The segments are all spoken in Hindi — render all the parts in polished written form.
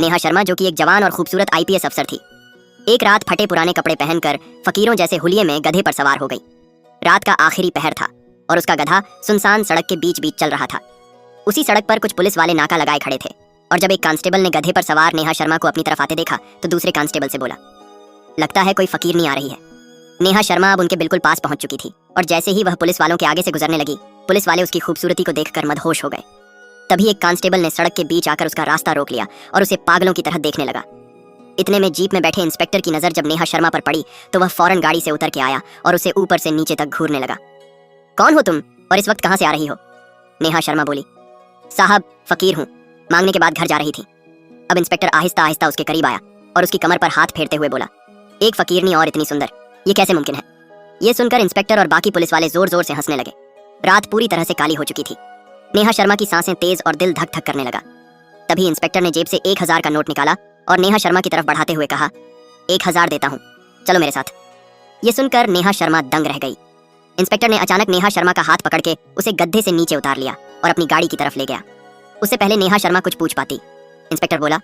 नेहा शर्मा, जो कि एक जवान और खूबसूरत आईपीएस अफसर थी, एक रात फटे पुराने कपड़े पहनकर फकीरों जैसे हुलिये में गधे पर सवार हो गई। रात का आखिरी पहर था और उसका गधा सुनसान सड़क के बीच बीच चल रहा था। उसी सड़क पर कुछ पुलिस वाले नाका लगाए खड़े थे और जब एक कांस्टेबल ने गधे पर सवार नेहा शर्मा को अपनी तरफ आते देखा तो दूसरे कांस्टेबल से बोला, लगता है कोई फकीर नहीं आ रही है। नेहा शर्मा अब उनके बिल्कुल पास पहुंच चुकी थी और जैसे ही वह पुलिस वालों के आगे से गुजरने लगी, पुलिस वाले उसकी खूबसूरती को देखकर मदहोश हो गए। तभी एक कांस्टेबल ने सड़क के बीच आकर उसका रास्ता रोक लिया और उसे पागलों की तरह देखने लगा। इतने में जीप में बैठे इंस्पेक्टर की नजर जब नेहा शर्मा पर पड़ी तो वह फौरन गाड़ी से उतर के आया और उसे ऊपर से नीचे तक घूरने लगा। कौन हो तुम और इस वक्त कहां से आ रही हो? नेहा शर्मा बोली, साहब फकीर हूं, मांगने के बाद घर जा रही थी। अब इंस्पेक्टर आहिस्ता आहिस्ता उसके करीब आया और उसकी कमर पर हाथ फेरते हुए बोला, एक फकीरनी और इतनी सुंदर, ये कैसे मुमकिन है? ये सुनकर इंस्पेक्टर और बाकी पुलिस वाले जोर जोर से हंसने लगे। रात पूरी तरह से काली हो चुकी थी। नेहा शर्मा की सांसें तेज और दिल धक धक करने लगा। तभी इंस्पेक्टर ने जेब से 1000 का नोट निकाला और नेहा शर्मा की तरफ बढ़ाते हुए कहा, 1000 देता हूँ, चलो मेरे साथ। ये सुनकर नेहा शर्मा दंग रह गई। इंस्पेक्टर ने अचानक नेहा शर्मा का हाथ पकड़ के उसे गड्ढे से नीचे उतार लिया और अपनी गाड़ी की तरफ ले गया। उससे पहले नेहा शर्मा कुछ पूछ पाती, इंस्पेक्टर बोला,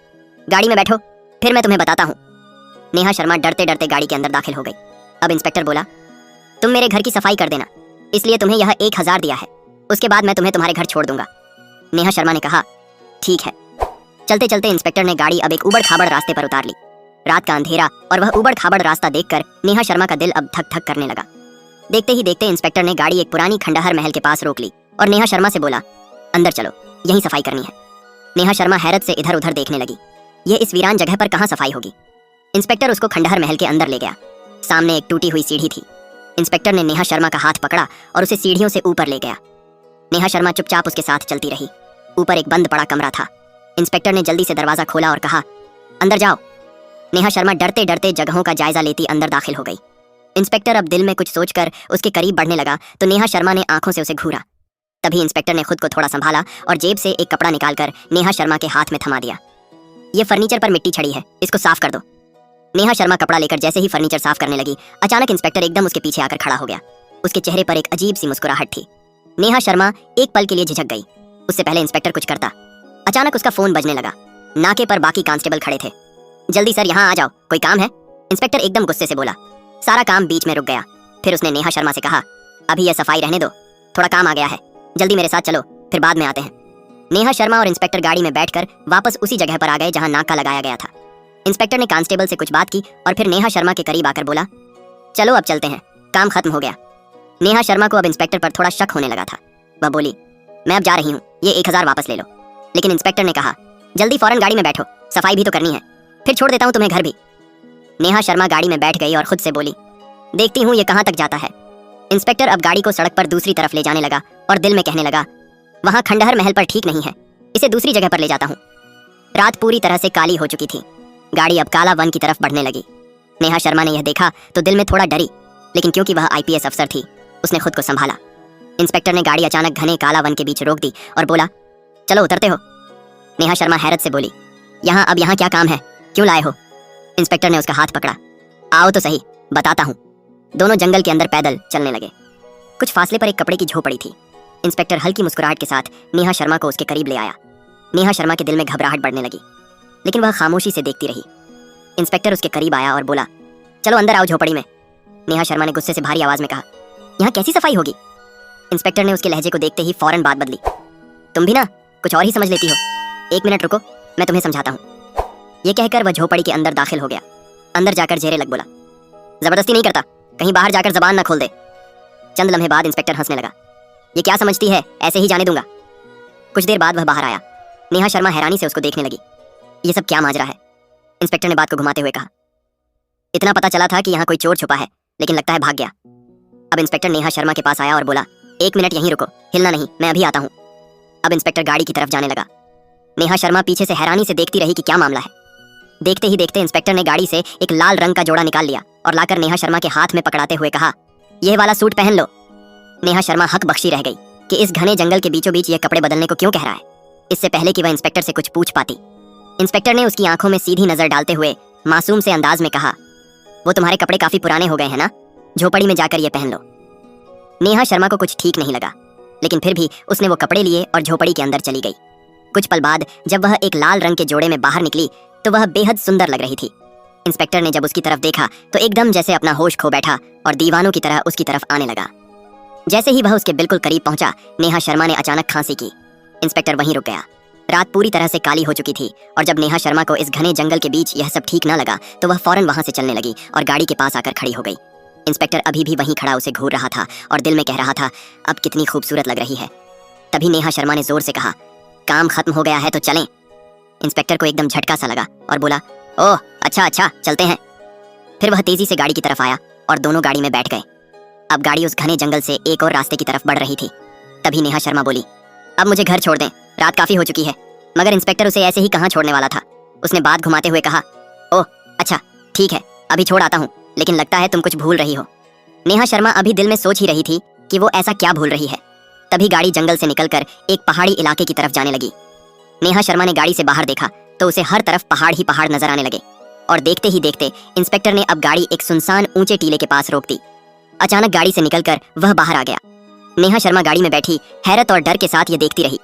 गाड़ी में बैठो, फिर मैं तुम्हें बताता हूँ। नेहा शर्मा डरते डरते गाड़ी के अंदर दाखिल हो गई। अब इंस्पेक्टर बोला, तुम मेरे घर की सफाई कर देना, इसलिए तुम्हें यह 1000 दिया है, उसके बाद मैं तुम्हें तुम्हारे घर छोड़ दूंगा। नेहा शर्मा ने कहा, ठीक है। चलते चलते इंस्पेक्टर ने गाड़ी अब एक उबड़ खाबड़ रास्ते पर उतार ली। रात का अंधेरा और वह उबड़ खाबड़ रास्ता देखकर नेहा शर्मा का दिल अब धक धक करने लगा। देखते ही देखते इंस्पेक्टर ने गाड़ी एक पुरानी खंडहर महल के पास रोक ली और नेहा शर्मा से बोला, अंदर चलो, यहीं सफाई करनी है। नेहा शर्मा हैरत से इधर उधर देखने लगी। ये इस वीरान जगह पर कहाँ सफाई होगी? इंस्पेक्टर उसको खंडहर महल के अंदर ले गया। सामने एक टूटी हुई सीढ़ी थी। इंस्पेक्टर ने नेहा शर्मा का हाथ पकड़ा और उसे सीढ़ियों से ऊपर ले गया। नेहा शर्मा चुपचाप उसके साथ चलती रही। ऊपर एक बंद पड़ा कमरा था। इंस्पेक्टर ने जल्दी से दरवाजा खोला और कहा, अंदर जाओ। नेहा शर्मा डरते डरते जगहों का जायजा लेती अंदर दाखिल हो गई। इंस्पेक्टर अब दिल में कुछ सोचकर उसके करीब बढ़ने लगा तो नेहा शर्मा ने आंखों से उसे घूरा। तभी इंस्पेक्टर ने खुद को थोड़ा संभाला और जेब से एक कपड़ा निकालकर नेहा शर्मा के हाथ में थमा दिया। ये फर्नीचर पर मिट्टी छड़ी है, इसको साफ कर दो। नेहा शर्मा कपड़ा लेकर जैसे ही फर्नीचर साफ करने लगी, अचानक इंस्पेक्टर एकदम उसके पीछे आकर खड़ा हो गया। उसके चेहरे पर एक अजीब सी मुस्कुराहट थी। नेहा शर्मा एक पल के लिए झिझक गई। उससे पहले इंस्पेक्टर कुछ करता, अचानक उसका फोन बजने लगा। नाके पर बाकी कांस्टेबल खड़े थे। जल्दी सर, यहाँ आ जाओ, कोई काम है? इंस्पेक्टर एकदम गुस्से से बोला। सारा काम बीच में रुक गया। फिर उसने नेहा शर्मा से कहा, अभी यह सफाई रहने दो, थोड़ा काम आ गया है, जल्दी मेरे साथ चलो, फिर बाद में आते हैं। नेहा शर्मा और इंस्पेक्टर गाड़ी में बैठकर वापस उसी जगह पर आ गए जहां नाका लगाया गया था। इंस्पेक्टर ने कांस्टेबल से कुछ बात की और फिर नेहा शर्मा के करीब आकर बोला, चलो अब चलते हैं, काम खत्म हो गया। नेहा शर्मा को अब इंस्पेक्टर पर थोड़ा शक होने लगा था। वह बोली, मैं अब जा रही हूँ, ये 1000 वापस ले लो। लेकिन इंस्पेक्टर ने कहा, जल्दी फौरन गाड़ी में बैठो, सफाई भी तो करनी है, फिर छोड़ देता हूँ तुम्हें घर भी। नेहा शर्मा गाड़ी में बैठ गई और खुद से बोली, देखती हूँ ये कहाँ तक जाता है। इंस्पेक्टर अब गाड़ी को सड़क पर दूसरी तरफ ले जाने लगा और दिल में कहने लगा, वहां खंडहर महल पर ठीक नहीं है, इसे दूसरी जगह पर ले जाता हूँ। रात पूरी तरह से काली हो चुकी थी। गाड़ी अब काला वन की तरफ बढ़ने लगी। नेहा शर्मा ने यह देखा तो दिल में थोड़ा डरी, लेकिन क्योंकि वह आईपीएस अफसर थी, उसने खुद को संभाला। इंस्पेक्टर ने गाड़ी अचानक घने काला वन के बीच रोक दी और बोला, चलो उतरते हो। नेहा शर्मा हैरत से बोली, अब यहाँ क्या काम है, क्यों लाए हो? इंस्पेक्टर ने उसका हाथ पकड़ा, आओ तो सही, बताता हूँ। दोनों जंगल के अंदर पैदल चलने लगे। कुछ फासले पर एक कपड़े की झोपड़ी थी। इंस्पेक्टर हल्की मुस्कुराहट के साथ नेहा शर्मा को उसके करीब ले आया। नेहा शर्मा के दिल में घबराहट बढ़ने लगी, लेकिन वह खामोशी से देखती रही। इंस्पेक्टर उसके करीब आया और बोला, चलो अंदर आओ झोपड़ी में। नेहा शर्मा ने गुस्से से भारी आवाज में कहा, यहाँ कैसी सफाई होगी? इंस्पेक्टर ने उसके लहजे को देखते ही फौरन बात बदली, तुम भी ना कुछ और ही समझ लेती हो, 1 मिनट रुको, मैं तुम्हें समझाता हूँ। ये कहकर वह झोपड़ी के अंदर दाखिल हो गया। अंदर जाकर जेरे लग बोला, जबरदस्ती नहीं करता, कहीं बाहर जाकर जबान ना खोल दे। चंद लम्हे बाद इंस्पेक्टर हंसने लगा, ये क्या समझती है, ऐसे ही जाने दूंगा। कुछ देर बाद वह बाहर आया। नेहा शर्मा हैरानी से उसको देखने लगी। ये सब क्या माजरा है? इंस्पेक्टर ने बात को घुमाते हुए कहा, इतना पता चला था कि यहाँ कोई चोर छुपा है, लेकिन लगता है भाग गया। अब इंस्पेक्टर नेहा शर्मा के पास आया और बोला, 1 मिनट यहीं रुको, हिलना नहीं, मैं अभी आता हूँ। अब इंस्पेक्टर गाड़ी की तरफ जाने लगा। नेहा शर्मा पीछे से हैरानी से देखती रही कि क्या मामला है। देखते ही देखते इंस्पेक्टर ने गाड़ी से एक लाल रंग का जोड़ा निकाल लिया और लाकर नेहा शर्मा के हाथ में पकड़ाते हुए कहा, यह वाला सूट पहन लो। नेहा शर्मा हक बख्शी रह गई कि इस घने जंगल के बीचों बीच यह कपड़े बदलने को क्यों कह रहा है, इससे पहले कि वह इंस्पेक्टर से कुछ पूछ पाती। इंस्पेक्टर ने उसकी आंखों में सीधी नजर डालते हुए मासूम से अंदाज में कहा, वो तुम्हारे कपड़े काफी पुराने हो गए हैं ना, झोपड़ी में जाकर ये पहन लो। नेहा शर्मा को कुछ ठीक नहीं लगा, लेकिन फिर भी उसने वो कपड़े लिए और झोपड़ी के अंदर चली गई। कुछ पल बाद जब वह एक लाल रंग के जोड़े में बाहर निकली तो वह बेहद सुंदर लग रही थी। इंस्पेक्टर ने जब उसकी तरफ देखा तो एकदम जैसे अपना होश खो बैठा और दीवानों की तरह उसकी तरफ आने लगा। जैसे ही वह उसके बिल्कुल करीब पहुंचा, नेहा शर्मा ने अचानक खांसी की। इंस्पेक्टर वहीं रुक गया। रात पूरी तरह से काली हो चुकी थी और जब नेहा शर्मा को इस घने जंगल के बीच यह सब ठीक ना लगा तो वह फौरन वहां से चलने लगी और गाड़ी के पास आकर खड़ी हो गई। इंस्पेक्टर अभी भी वहीं खड़ा उसे घूर रहा था और दिल में कह रहा था, अब कितनी खूबसूरत लग रही है। तभी नेहा शर्मा ने जोर से कहा, काम खत्म हो गया है तो चलें। इंस्पेक्टर को एकदम झटका सा लगा और बोला, ओह अच्छा चलते हैं। फिर वह तेजी से गाड़ी की तरफ आया और दोनों गाड़ी में बैठ गए। अब गाड़ी उस घने जंगल से एक और रास्ते की तरफ बढ़ रही थी। तभी नेहा शर्मा बोली, अब मुझे घर छोड़ दें, रात काफी हो चुकी है। मगर इंस्पेक्टर उसे ऐसे ही कहां छोड़ने वाला था। उसने बात घुमाते हुए कहा, ओह अच्छा ठीक है, अभी छोड़ आता हूं, लेकिन लगता है तुम कुछ भूल रही हो। नेहा शर्मा अभी दिल में सोच ही रही थी कि वो ऐसा क्या भूल रही है। तभी गाड़ी जंगल से निकलकर एक पहाड़ी इलाके की तरफ जाने लगी। नेहा शर्मा ने गाड़ी से बाहर देखा तो उसे हर तरफ पहाड़ ही पहाड़ नजर आने लगे और देखते ही देखते इंस्पेक्टर ने अब गाड़ी एक सुनसान ऊंचे टीले के पास रोक दी। अचानक गाड़ी से निकलकर वह बाहर आ गया। नेहा शर्मा गाड़ी में बैठी हैरत और डर के साथ ये देखती रही।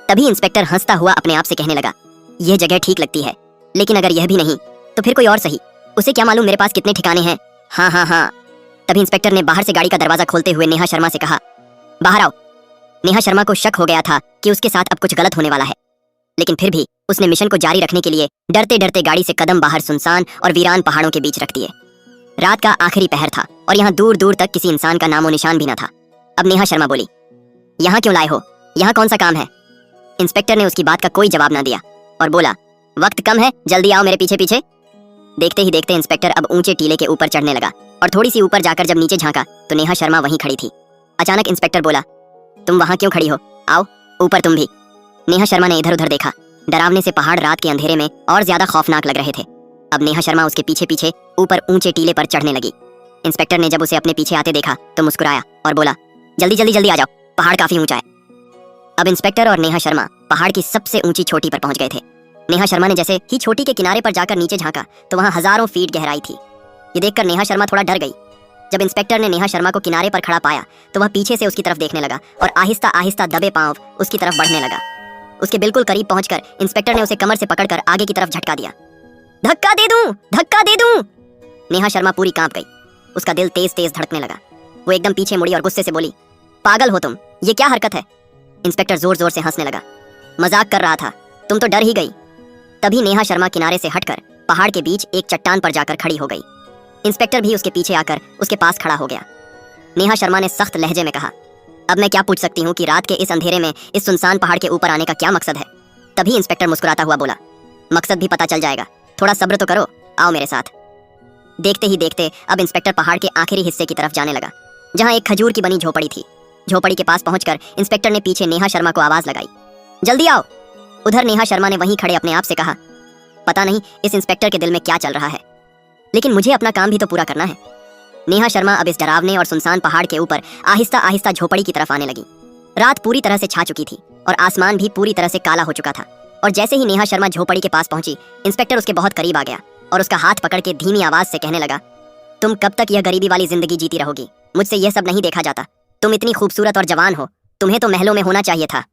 तभी इंस्पेक्टर हंसता हुआ अपने आप से कहने लगा, यह जगह ठीक लगती है, लेकिन अगर यह भी नहीं तो फिर कोई और सही। उसे क्या मालूम मेरे पास कितने ठिकाने हैं। हाँ। तभी इंस्पेक्टर ने बाहर से गाड़ी का दरवाजा खोलते हुए नेहा शर्मा से कहा, बाहर आओ। नेहा शर्मा को शक हो गया था कि उसके साथ अब कुछ गलत होने वाला है, लेकिन फिर भी उसने मिशन को जारी रखने के लिए डरते डरते गाड़ी से कदम बाहर सुनसान और वीरान पहाड़ों के बीच रख दिए। रात का आखिरी पहर था और यहाँ दूर दूर तक किसी इंसान का नामो निशान भी न था। अब नेहा शर्मा बोली, यहाँ क्यों लाए हो, यहाँ कौन सा काम है। इंस्पेक्टर ने उसकी बात का कोई जवाब ना दिया और बोला, वक्त कम है, जल्दी आओ मेरे पीछे पीछे। देखते ही देखते इंस्पेक्टर अब ऊंचे टीले के ऊपर चढ़ने लगा और थोड़ी सी ऊपर जाकर जब नीचे झांका तो नेहा शर्मा वहीं खड़ी थी। अचानक इंस्पेक्टर बोला, तुम वहां क्यों खड़ी हो, आओ ऊपर तुम भी। नेहा शर्मा ने इधर उधर देखा। डरावने से पहाड़ रात के अंधेरे में और ज्यादा खौफनाक लग रहे थे। अब नेहा शर्मा उसके पीछे पीछे ऊपर ऊंचे टीले पर चढ़ने लगी। इंस्पेक्टर ने जब उसे अपने पीछे आते देखा तो मुस्कुराया और बोला, जल्दी आ जाओ, पहाड़ काफी ऊंचा है। अब इंस्पेक्टर और नेहा शर्मा पहाड़ की सबसे ऊंची चोटी पर पहुंच गए थे। नेहा शर्मा ने जैसे ही चोटी के किनारे पर जाकर नीचे झांका तो वहां हजारों फीट गहराई थी। ये देखकर नेहा शर्मा थोड़ा डर गई। जब इंस्पेक्टर ने नेहा शर्मा को किनारे पर खड़ा पाया तो वह पीछे से उसकी तरफ देखने लगा और आहिस्ता आहिस्ता दबे पांव उसकी तरफ बढ़ने लगा। उसके बिल्कुल करीब पहुंचकर इंस्पेक्टर ने उसे कमर से पकड़कर आगे की तरफ झटका दिया। धक्का दे दूं। नेहा शर्मा पूरी कांप गई। उसका दिल तेज तेज धड़कने लगा। वो एकदम पीछे मुड़ी और गुस्से से बोली, पागल हो तुम, ये क्या हरकत है। इंस्पेक्टर जोर जोर से हंसने लगा। मजाक कर रहा था, तुम तो डर ही गई। तभी नेहा शर्मा किनारे से हटकर पहाड़ के बीच एक चट्टान पर जाकर खड़ी हो गई। इंस्पेक्टर भी उसके पीछे आकर उसके पास खड़ा हो गया। नेहा शर्मा ने सख्त लहजे में कहा, अब मैं क्या पूछ सकती हूँ कि रात के इस अंधेरे में इस सुनसान पहाड़ के ऊपर आने का क्या मकसद है। तभी इंस्पेक्टर मुस्कुराता हुआ बोला, मकसद भी पता चल जाएगा, थोड़ा सब्र तो करो, आओ मेरे साथ। देखते ही देखते अब इंस्पेक्टर पहाड़ के आखिरी हिस्से की तरफ जाने लगा, जहाँ एक खजूर की बनी झोपड़ी थी। झोपड़ी के पास पहुंचकर इंस्पेक्टर ने पीछे नेहा शर्मा को आवाज लगाई, जल्दी आओ। उधर नेहा शर्मा ने वहीं खड़े अपने आप से कहा, पता नहीं इस इंस्पेक्टर के दिल में क्या चल रहा है, लेकिन मुझे अपना काम भी तो पूरा करना है। नेहा शर्मा अब इस डरावने और सुनसान पहाड़ के ऊपर आहिस्ता आहिस्ता झोपड़ी की तरफ आने लगी। रात पूरी तरह से छा चुकी थी और आसमान भी पूरी तरह से काला हो चुका था। और जैसे ही नेहा शर्मा झोपड़ी के पास पहुंची, इंस्पेक्टर उसके बहुत करीब आ गया और उसका हाथ पकड़ के धीमी आवाज से कहने लगा, तुम कब तक यह गरीबी वाली जिंदगी जीती रहोगी, मुझसे यह सब नहीं देखा जाता। तुम इतनी खूबसूरत और जवान हो, तुम्हें तो महलों में होना चाहिए था।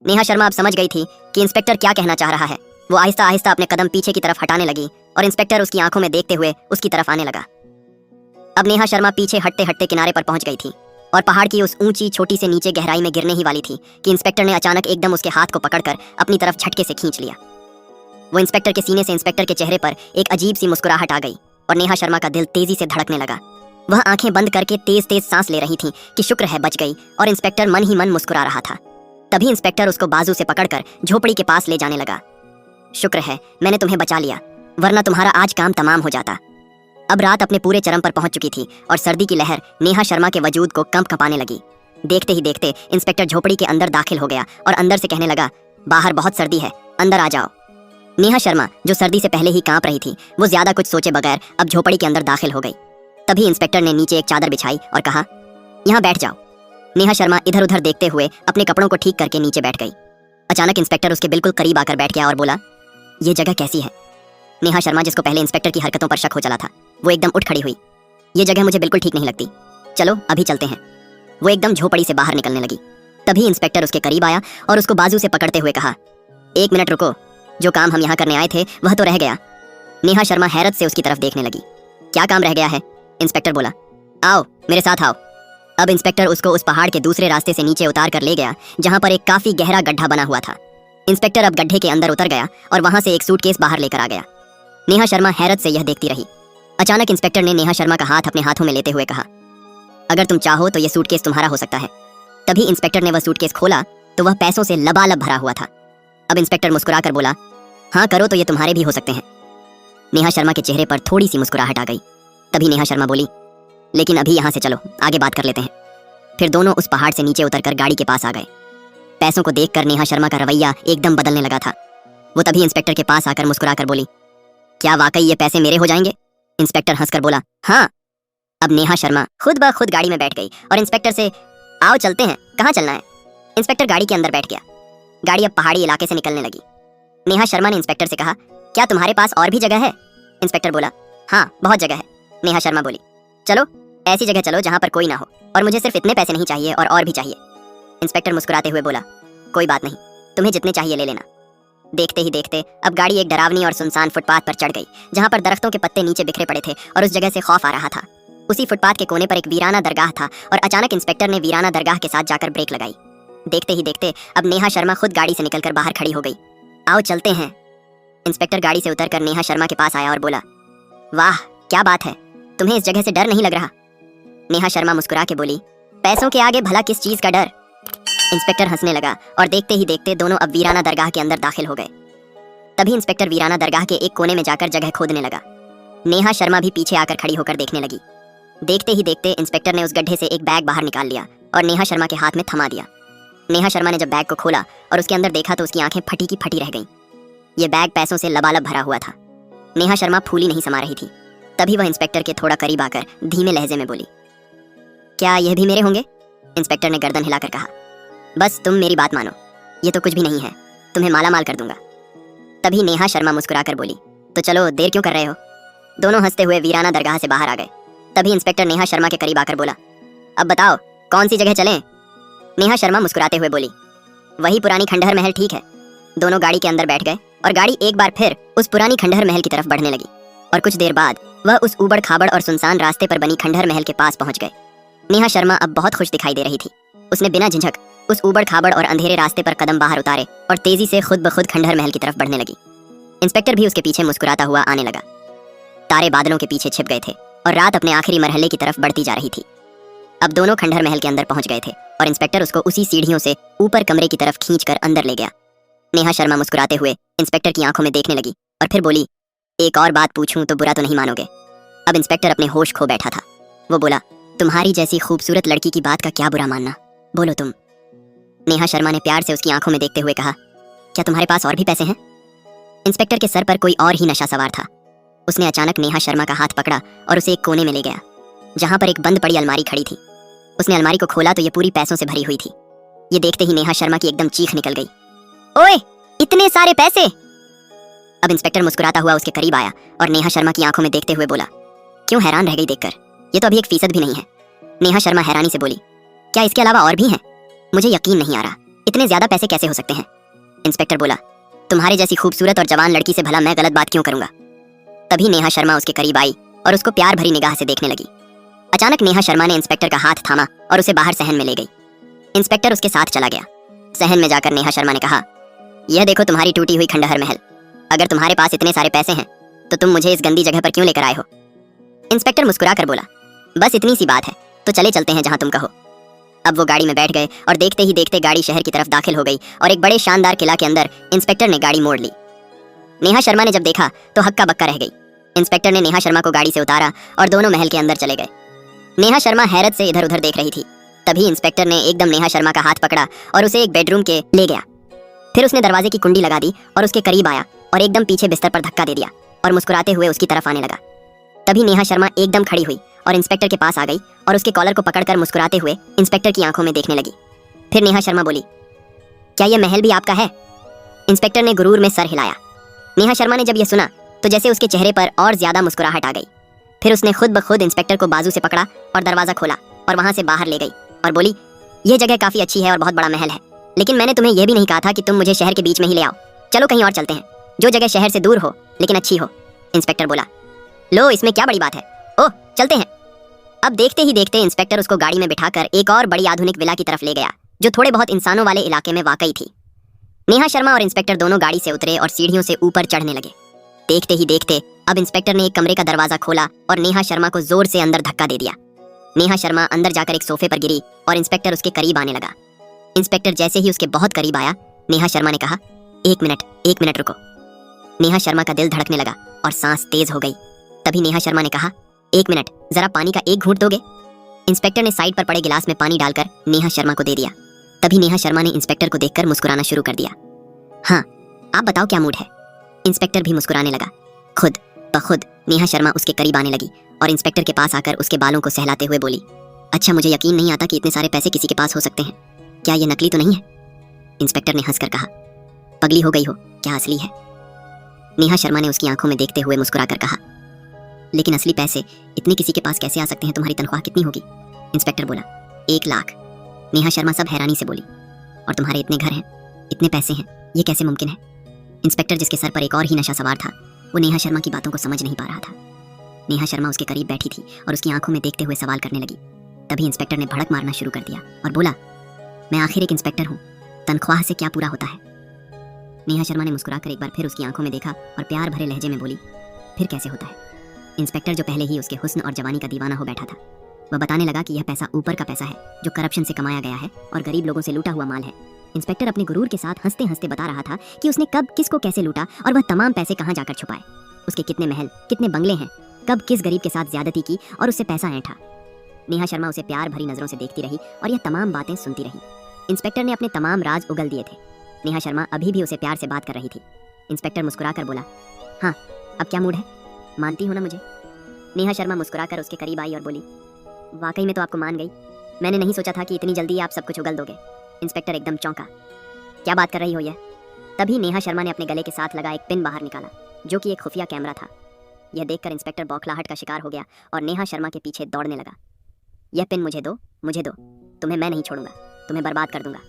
नेहा शर्मा अब समझ गई थी कि इंस्पेक्टर क्या कहना चाह रहा है। वो आहिस्ता आहिस्ता अपने कदम पीछे की तरफ हटाने लगी और इंस्पेक्टर उसकी आंखों में देखते हुए उसकी तरफ आने लगा। अब नेहा शर्मा पीछे हटते हटते किनारे पर पहुंच गई थी और पहाड़ की उस ऊंची छोटी से नीचे गहराई में गिरने ही वाली थी कि इंस्पेक्टर ने अचानक एकदम उसके हाथ को पकड़कर अपनी तरफ झटके से खींच लिया। वो इंस्पेक्टर के सीने से इंस्पेक्टर के चेहरे पर एक अजीब सी मुस्कुराहट आ गई और नेहा शर्मा का दिल तेजी से धड़कने लगा। वह आंखें बंद करके तेज तेज सांस ले रही थी कि शुक्र है बच गई, और इंस्पेक्टर मन ही मन मुस्कुरा रहा था। तभी इंस्पेक्टर उसको बाजू से पकड़कर झोपड़ी के पास ले जाने लगा। शुक्र है मैंने तुम्हें बचा लिया, वरना तुम्हारा आज काम तमाम हो जाता। अब रात अपने पूरे चरम पर पहुंच चुकी थी और सर्दी की लहर नेहा शर्मा के वजूद को कंप कंपाने लगी। देखते ही देखते इंस्पेक्टर झोपड़ी के अंदर दाखिल हो गया और अंदर से कहने लगा, बाहर बहुत सर्दी है, अंदर आ जाओ। नेहा शर्मा जो सर्दी से पहले ही कांप रही थी, वो ज्यादा कुछ सोचे बगैर अब झोपड़ी के अंदर दाखिल हो गई। तभी इंस्पेक्टर ने नीचे एक चादर बिछाई और कहा, यहाँ बैठ जाओ। नेहा शर्मा इधर उधर देखते हुए अपने कपड़ों को ठीक करके नीचे बैठ गई। अचानक इंस्पेक्टर उसके बिल्कुल करीब आकर बैठ गया और बोला, ये जगह कैसी है। नेहा शर्मा जिसको पहले इंस्पेक्टर की हरकतों पर शक हो चला था, वो एकदम उठ खड़ी हुई। ये जगह मुझे बिल्कुल ठीक नहीं लगती, चलो अभी चलते हैं। वो एकदम झोपड़ी से बाहर निकलने लगी। तभी इंस्पेक्टर उसके करीब आया और उसको बाजू से पकड़ते हुए कहा, एक मिनट रुको, जो काम हम यहाँ करने आए थे वह तो रह गया। नेहा शर्मा हैरत से उसकी तरफ देखने लगी। क्या काम रह गया है? इंस्पेक्टर बोला। आओ मेरे साथ आओ। अब इंस्पेक्टर उसको उस पहाड़ के दूसरे रास्ते से नीचे उतार कर ले गया, जहाँ पर एक काफी गहरा गड्ढा बना हुआ था। इंस्पेक्टर अब गड्ढे के अंदर उतर गया और वहां से एक सूटकेस बाहर लेकर आ गया। नेहा शर्मा हैरत से यह देखती रही। अचानक इंस्पेक्टर ने नेहा शर्मा का हाथ अपने हाथों में लेते हुए कहा, अगर तुम चाहो तो यह सूटकेस तुम्हारा हो सकता है। तभी इंस्पेक्टर ने वह सूटकेस खोला तो वह पैसों से लबालब भरा हुआ था। अब इंस्पेक्टर मुस्कुराकर बोला, हाँ करो तो ये तुम्हारे भी हो सकते हैं। नेहा शर्मा के चेहरे पर थोड़ी सी मुस्कुराहट आ गई। तभी नेहा शर्मा बोली, लेकिन अभी यहाँ से चलो, आगे बात कर लेते हैं। फिर दोनों उस पहाड़ से नीचे उतरकर गाड़ी के पास आ गए। पैसों को देखकर नेहा शर्मा का रवैया एकदम बदलने लगा था। वो तभी इंस्पेक्टर के पास आकर मुस्कुराकर बोली, क्या वाकई ये पैसे मेरे हो जाएंगे? इंस्पेक्टर हंसकर बोला, हाँ। अब नेहा शर्मा खुद ब खुद गाड़ी में बैठ गई और इंस्पेक्टर से, आओ चलते हैं, कहाँ चलना है? इंस्पेक्टर गाड़ी के अंदर बैठ गया। गाड़ी अब पहाड़ी इलाके से निकलने लगी। नेहा शर्मा ने इंस्पेक्टर से कहा, क्या तुम्हारे पास और भी जगह है? इंस्पेक्टर बोला, हाँ बहुत जगह है। नेहा शर्मा बोली, चलो ऐसी जगह चलो जहाँ पर कोई ना हो, और मुझे सिर्फ इतने पैसे नहीं चाहिए और भी चाहिए। इंस्पेक्टर मुस्कुराते हुए बोला, कोई बात नहीं, तुम्हें जितने चाहिए ले लेना। देखते ही देखते अब गाड़ी एक डरावनी और सुनसान फुटपाथ पर चढ़ गई, जहाँ पर दरख्तों के पत्ते नीचे बिखरे पड़े थे और उस जगह से खौफ आ रहा था। उसी फुटपाथ के कोने पर एक वीराना दरगाह था और अचानक इंस्पेक्टर ने वीराना दरगाह के साथ जाकर ब्रेक लगाई। देखते ही देखते अब नेहा शर्मा खुद गाड़ी से निकलकर बाहर खड़ी हो गई। आओ चलते हैं। इंस्पेक्टर गाड़ी से उतरकर नेहा शर्मा के पास आया और बोला, वाह क्या बात है, तुम्हें इस जगह से डर नहीं लग रहा? नेहा शर्मा मुस्कुरा के बोली, पैसों के आगे भला किस चीज का डर? इंस्पेक्टर हंसने लगा और देखते ही देखते दोनों अब वीराना दरगाह के अंदर दाखिल हो गए। तभी इंस्पेक्टर वीराना दरगाह के एक कोने में जाकर जगह खोदने लगा। नेहा शर्मा भी पीछे आकर खड़ी होकर देखने लगी। देखते ही देखते इंस्पेक्टर ने उस गड्ढे से एक बैग बाहर निकाल लिया और नेहा शर्मा के हाथ में थमा दिया। नेहा शर्मा ने जब बैग को खोला और उसके अंदर देखा तो उसकी आंखें फटी की फटी रह गईं। ये बैग पैसों से लबालब भरा हुआ था। नेहा शर्मा फूली नहीं समा रही थी। तभी वह इंस्पेक्टर के थोड़ा करीब आकर धीमे लहजे में बोली, क्या यह भी मेरे होंगे? इंस्पेक्टर ने गर्दन हिलाकर कहा, बस तुम मेरी बात मानो, ये तो कुछ भी नहीं है, तुम्हें मालामाल कर दूंगा। तभी नेहा शर्मा मुस्कुराकर बोली, तो चलो देर क्यों कर रहे हो? दोनों हंसते हुए वीराना दरगाह से बाहर आ गए। तभी इंस्पेक्टर नेहा शर्मा के करीब आकर बोला, अब बताओ कौन सी जगह चलें? नेहा शर्मा मुस्कुराते हुए बोली, वही पुरानी खंडहर महल ठीक है। दोनों गाड़ी के अंदर बैठ गए और गाड़ी एक बार फिर उस पुरानी खंडहर महल की तरफ बढ़ने लगी और कुछ देर बाद वह उस ऊबड़ खाबड़ और सुनसान रास्ते पर बनी खंडहर महल के पास पहुंच गए। नेहा शर्मा अब बहुत खुश दिखाई दे रही थी। उसने बिना झिझक उस ऊबड़ खाबड़ और अंधेरे रास्ते पर कदम बाहर उतारे और तेजी से खुद ब खुद खंडहर महल की तरफ बढ़ने लगी। इंस्पेक्टर भी उसके पीछे मुस्कुराता हुआ आने लगा। तारे बादलों के पीछे छिप गए थे और रात अपने आखिरी मरहले की तरफ बढ़ती जा रही थी। अब दोनों खंडहर महल के अंदर पहुंच गए थे और इंस्पेक्टर उसको उसी सीढ़ियों से ऊपर कमरे की तरफ खींचकर अंदर ले गया। नेहा शर्मा मुस्कुराते हुए इंस्पेक्टर की आंखों में देखने लगी और फिर बोली, एक और बात पूछूं तो बुरा तो नहीं मानोगे? अब इंस्पेक्टर अपने होश खो बैठा था। वो बोला, तुम्हारी जैसी खूबसूरत लड़की की बात का क्या बुरा मानना, बोलो तुम। नेहा शर्मा ने प्यार से उसकी आंखों में देखते हुए कहा, क्या तुम्हारे पास और भी पैसे हैं? इंस्पेक्टर के सर पर कोई और ही नशा सवार था। उसने अचानक नेहा शर्मा का हाथ पकड़ा और उसे एक कोने में ले गया, जहां पर एक बंद पड़ी अलमारी खड़ी थी। उसने अलमारी को खोला तो ये पूरी पैसों से भरी हुई थी। ये देखते ही नेहा शर्मा की एकदम चीख निकल गई, ओए इतने सारे पैसे! अब इंस्पेक्टर मुस्कुराता हुआ उसके करीब आया और नेहा शर्मा की आंखों में देखते हुए बोला, क्यों हैरान रह गई देखकर? ये तो अभी 1% भी नहीं है। नेहा शर्मा हैरानी से बोली, क्या इसके अलावा और भी हैं? मुझे यकीन नहीं आ रहा, इतने ज्यादा पैसे कैसे हो सकते हैं? इंस्पेक्टर बोला, तुम्हारे जैसी खूबसूरत और जवान लड़की से भला मैं गलत बात क्यों करूंगा? तभी नेहा शर्मा उसके करीब आई और उसको प्यार भरी निगाह से देखने लगी। अचानक नेहा शर्मा ने इंस्पेक्टर का हाथ थामा और उसे बाहर सहन में ले गई। इंस्पेक्टर उसके साथ चला गया। सहन में जाकर नेहा शर्मा ने कहा, यह देखो तुम्हारी टूटी हुई खंडहर महल। अगर तुम्हारे पास इतने सारे पैसे हैं तो तुम मुझे इस गंदी जगह पर क्यों लेकर आए हो? इंस्पेक्टर मुस्कुरा कर बोला, बस इतनी सी बात है, तो चले चलते हैं जहां तुम कहो। अब वो गाड़ी में बैठ गए और देखते ही देखते गाड़ी शहर की तरफ दाखिल हो गई और एक बड़े शानदार किला के अंदर इंस्पेक्टर ने गाड़ी मोड़ ली। नेहा शर्मा ने जब देखा तो हक्का बक्का रह गई। इंस्पेक्टर ने नेहा शर्मा को गाड़ी से उतारा और दोनों महल के अंदर चले गए। नेहा शर्मा हैरत से इधर उधर देख रही थी। तभी इंस्पेक्टर ने एकदम नेहा शर्मा का हाथ पकड़ा और उसे एक बेडरूम के ले गया। फिर उसने दरवाजे की कुंडी लगा दी और उसके करीब आया और एकदम पीछे बिस्तर पर धक्का दे दिया और मुस्कुराते हुए उसकी तरफ आने लगा। तभी नेहा शर्मा एकदम खड़ी हुई और इंस्पेक्टर के पास आ गई और उसके कॉलर को पकड़कर मुस्कुराते हुए इंस्पेक्टर की आंखों में देखने लगी। फिर नेहा शर्मा बोली, क्या यह महल भी आपका है? इंस्पेक्टर ने गुरूर में सर हिलाया। नेहा शर्मा ने जब यह सुना तो जैसे उसके चेहरे पर और ज्यादा मुस्कुराहट आ गई। फिर उसने खुद ब खुद इंस्पेक्टर को बाजू से पकड़ा और दरवाजा खोला और वहां से बाहर ले गई और बोली, यह जगह काफी अच्छी है और बहुत बड़ा महल है, लेकिन मैंने तुम्हें यह भी नहीं कहा था कि तुम मुझे शहर के बीच में ही ले आओ। चलो कहीं और चलते हैं, जो जगह शहर से दूर हो लेकिन अच्छी हो। इंस्पेक्टर बोला। लो, इसमें क्या बड़ी बात है, ओह चलते हैं। अब देखते ही देखते इंस्पेक्टर उसको गाड़ी में बिठाकर एक और बड़ी आधुनिक विला की तरफ ले गया, जो थोड़े बहुत इंसानों वाले इलाके में वाकई थी। नेहा शर्मा और इंस्पेक्टर दोनों गाड़ी से उतरे और सीढ़ियों से ऊपर चढ़ने लगे। देखते ही देखते अब इंस्पेक्टर ने एक कमरे का दरवाजा खोला और नेहा शर्मा को जोर से अंदर धक्का दे दिया। नेहा शर्मा अंदर जाकर एक सोफे पर गिरी और इंस्पेक्टर उसके करीब आने लगा। इंस्पेक्टर जैसे ही उसके बहुत करीब आया, नेहा शर्मा ने कहा, एक मिनट रुको। नेहा शर्मा का दिल धड़कने लगा और सांस तेज हो गई। तभी नेहा शर्मा ने कहा, एक मिनट, जरा पानी का एक घूंट दोगे? इंस्पेक्टर ने साइड पर पड़े गिलास में पानी डालकर नेहा शर्मा को दे दिया। तभी नेहा शर्मा ने इंस्पेक्टर को देखकर मुस्कुराना शुरू कर दिया। हाँ, आप बताओ क्या मूड है? इंस्पेक्टर भी मुस्कुराने लगा। खुद ब खुद नेहा शर्मा उसके करीब आने लगी और इंस्पेक्टर के पास आकर उसके बालों को सहलाते हुए बोली, अच्छा, मुझे यकीन नहीं आता कि इतने सारे पैसे किसी के पास हो सकते हैं। क्या ये नकली तो नहीं है? इंस्पेक्टर ने हंसकर कहा, पगली हो गई हो क्या, असली है? नेहा शर्मा ने उसकी आंखों में देखते हुए मुस्कुराकर कहा, लेकिन असली पैसे इतने किसी के पास कैसे आ सकते हैं? तुम्हारी तनख्वाह कितनी होगी? इंस्पेक्टर बोला, 1 लाख। नेहा शर्मा सब हैरानी से बोली, और तुम्हारे इतने घर हैं, इतने पैसे हैं, ये कैसे मुमकिन है? इंस्पेक्टर, जिसके सर पर एक और ही नशा सवार था, वो नेहा शर्मा की बातों को समझ नहीं पा रहा था। नेहा शर्मा उसके करीब बैठी थी और उसकी आंखों में देखते हुए सवाल करने लगी। तभी इंस्पेक्टर ने भड़क मारना शुरू कर दिया और बोला, मैं आखिर एक इंस्पेक्टर हूँ, तनख्वाह से क्या पूरा होता है? नेहा शर्मा ने मुस्कुराकर एक बार फिर उसकी आंखों में देखा और प्यार भरे लहजे में बोली, फिर कैसे होता है? इंस्पेक्टर, जो पहले ही उसके हुस्न और जवानी का दीवाना हो बैठा था, वह बताने लगा कि यह पैसा ऊपर का पैसा है, जो करप्शन से कमाया गया है और गरीब लोगों से लूटा हुआ माल है। इंस्पेक्टर अपने गुरूर के साथ हंसते हंसते बता रहा था कि उसने कब किसको कैसे लूटा और वह तमाम पैसे कहाँ जाकर छुपाए, उसके कितने महल, कितने बंगले हैं, कब किस गरीब के साथ ज्यादती की और उससे पैसा ऐंठा। नेहा शर्मा उसे प्यार भरी नजरों से देखती रही और यह तमाम बातें सुनती रही। इंस्पेक्टर ने अपने तमाम राज उगल दिए थे। नेहा शर्मा अभी भी उसे प्यार से बात कर रही थी। इंस्पेक्टर मुस्कुराकर बोला, हाँ, अब क्या मूड है, मानती हो ना मुझे? नेहा शर्मा मुस्कुराकर उसके करीब आई और बोली, वाकई में तो आपको मान गई। मैंने नहीं सोचा था कि इतनी जल्दी आप सब कुछ उगल दोगे। इंस्पेक्टर एकदम चौंका, क्या बात कर रही हो यह? तभी नेहा शर्मा ने अपने गले के साथ लगा एक पिन बाहर निकाला, जो कि एक खुफिया कैमरा था। यह देखकर इंस्पेक्टर बौखलाहट का शिकार हो गया और नेहा शर्मा के पीछे दौड़ने लगा। यह पिन मुझे दो, तुम्हें मैं नहीं छोड़ूंगा, तुम्हें बर्बाद कर दूंगा।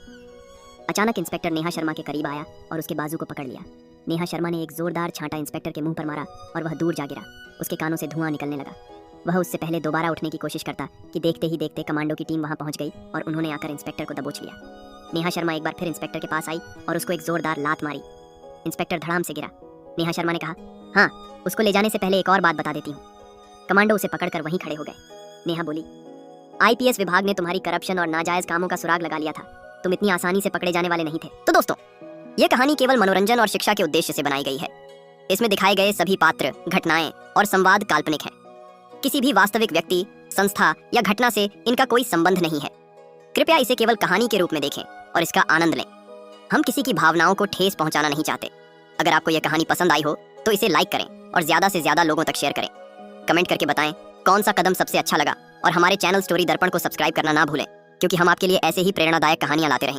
अचानक इंस्पेक्टर नेहा शर्मा के करीब आया और उसके बाजू को पकड़ लिया। नेहा शर्मा ने एक जोरदार छांटा इंस्पेक्टर के मुंह पर मारा और वह दूर जा गिरा। उसके कानों से धुआं निकलने लगा। वह उससे पहले दोबारा उठने की कोशिश करता कि देखते ही देखते कमांडो की टीम वहां पहुंच गई और उन्होंने आकर इंस्पेक्टर को दबोच लिया। नेहा शर्मा एक बार फिर इंस्पेक्टर के पास आई और उसको एक जोरदार लात मारी। इंस्पेक्टर धड़ाम से गिरा। नेहा शर्मा ने कहा, हाँ, उसको ले जाने से पहले एक और बात बता देती हूँ। कमांडो उसे पकड़कर वहीं खड़े हो गए। नेहा बोली, आईपीएस विभाग ने तुम्हारी करप्शन और नाजायज कामों का सुराग लगा लिया था। तुम इतनी आसानी से पकड़े जाने वाले नहीं थे। तो दोस्तों, ये कहानी केवल मनोरंजन और शिक्षा के उद्देश्य से बनाई गई है। इसमें दिखाए गए सभी पात्र, घटनाएं और संवाद काल्पनिक हैं। किसी भी वास्तविक व्यक्ति, संस्था या घटना से इनका कोई संबंध नहीं है। कृपया इसे केवल कहानी के रूप में देखें और इसका आनंद लें। हम किसी की भावनाओं को ठेस पहुंचाना नहीं चाहते। अगर आपको यह कहानी पसंद आई हो तो इसे लाइक करें और ज्यादा से ज्यादा लोगों तक शेयर करें। कमेंट करके बताएं कौन सा कदम सबसे अच्छा लगा और हमारे चैनल स्टोरी दर्पण को सब्सक्राइब करना ना भूलें, क्योंकि हम आपके लिए ऐसे ही प्रेरणादायक कहानियां लाते रहेंगे।